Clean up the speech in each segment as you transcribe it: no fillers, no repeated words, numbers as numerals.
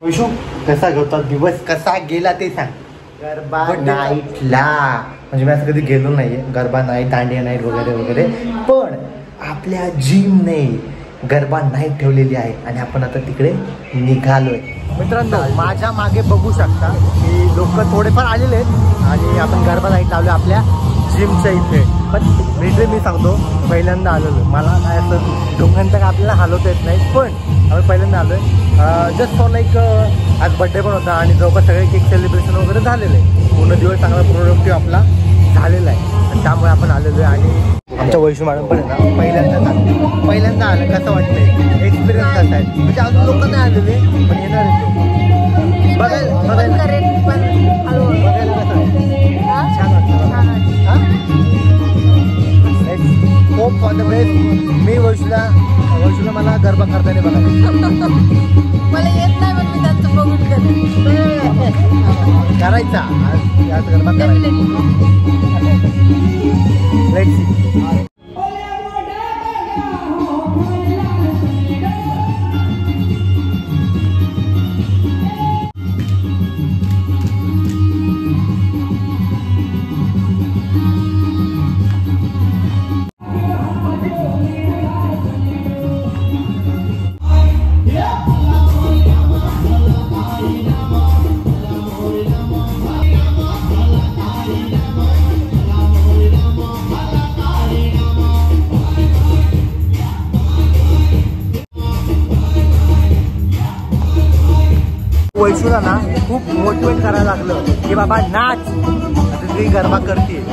विशू कसा होता दिवस, कसा गेला ते सांग. गरबा नाईटला म्हणजे मी असं कधी गेलो नाहीये गरबा नाईट, दांडिया नाईट वगैरे वगैरे, पण आपल्या जिमने गरबा नाईट ठेवलेली आहे आणि आपण आता तिकडे निघालोय. मित्रांनो माझ्या मागे बघू शकता की लोक थोडेफार आलेले आहेत आणि आपण गरबा नाईट लावलो आपल्या जिमच्या इथे. पण लिटरली मी सांगतो पहिल्यांदा आलेलो, मला काय असं डोंगरांचं काय आपल्याला हलवता येत नाही, पण आम्ही पहिल्यांदा आलो आहे जस्ट फॉर लाईक आज बड्डे पण होता आणि जवळपास सगळे केक सेलिब्रेशन वगैरे झालेलं आहे. पूर्ण दिवस चांगला प्रोडक्टिव्ह आपला झालेला आहे आणि त्यामुळे आपण आलेलो आहे. आणि आमच्या वैशू मॅडम पण आहे ना पहिल्यांदा आलं, कसं वाटतंय, एक्सपिरियन्स कसा आहे, म्हणजे अजून लोक नाही आलेले पण येणार आहे. बघायला कसं आहे, छान वाटतं. Hope for the best. मी वैशूला मला गरबा करताना बघा मला येत नाही पण मी त्यांचं बघून करायचा आज गरबा करायचा. Let's see. वैशूला ना खूप मोटिवेट करायला लागलं की बाबा नाच, ती गरबा करते.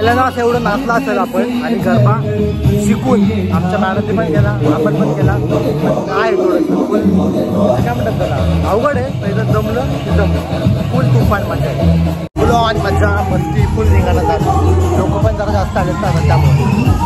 आपल्याला असं एवढं नाचलं असेल आपण आणि गरबा शिकून आमच्या मॅडमने पण केला, आपण पण केला. पण काय थोडं फुल काय म्हणतात त्याला, अवघड आहे. पहिलं जमलं की जमलं, फुल तुफान मजा आहे. फुल ऑन मजा मस्ती फुल निघाला जातो. लोक पण जरा जास्त आलेत ना त्यामुळे.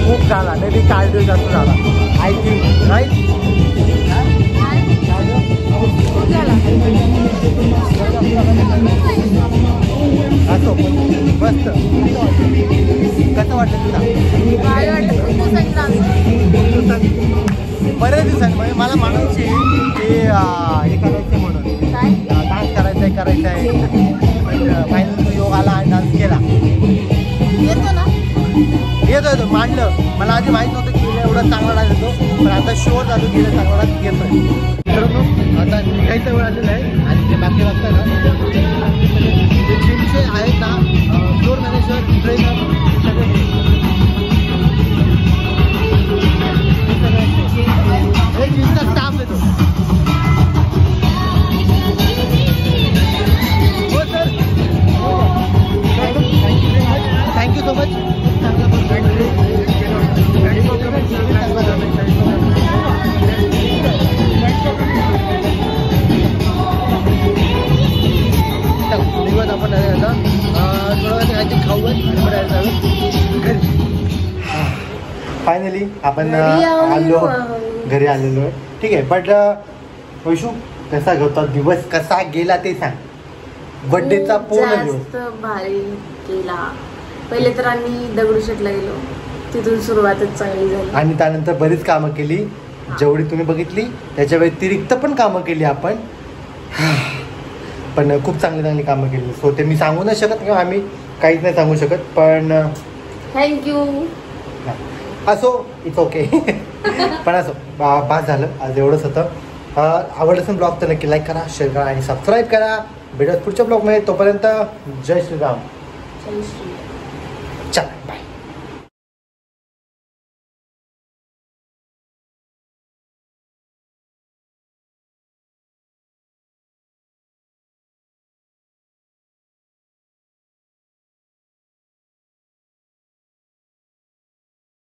खूप झाला मे बी 4 दिवसाचा झाला आय थिंक राईट. असो मस्त. कसं वाटतं तुला? बऱ्याच दिवसांनी म्हणजे मला म्हणायची की हे करायचं म्हणून डान्स करायचं आहे. पण फायनल योग आला आणि डान्स केला. येतो मांडलं. मला आधी माहीत नव्हतं की एवढा चांगला डान्स येतो, पण आता शोर चालू केलं चांगला डान्स येतोय. मित्रांनो आता निघायचा वेळ आलेला आहे आणि ते बाकी वाजता ना जे जिमचे आहेत ना फ्लोर मॅनेजर ट्रेनर हे जिमचा स्टाफ येतो. हो sir, thank you so much. Finally आपण घरी आलेलो आहे. ठीक आहे, बट वैशू कसा होता दिवस, कसा गेला ते सांग. बर्थडेचा पूर्ण दिवस भारी गेला. पहिले तर आम्ही दगडूशेठला गेलो, तिथून सुरुवातच चांगली झाली आणि त्यानंतर बरीच कामं केली जेवढी तुम्ही बघितली. त्याच्या व्यतिरिक्त पण कामं केली आपण, पण खूप चांगली कामं केली. सो ते मी सांगू नाही शकत किंवा आम्ही काहीच नाही सांगू शकत, पण थँक्यू. असो इट्स ओके. पण असो पास झालं आज एवढंच होतं. आवडलं असेल ब्लॉग तर नक्की लाईक करा, शेअर करा आणि सबस्क्राईब करा. भेटूयात पुढच्या ब्लॉगमध्ये. तोपर्यंत जय श्रीराम. जय श्री. चला बाय.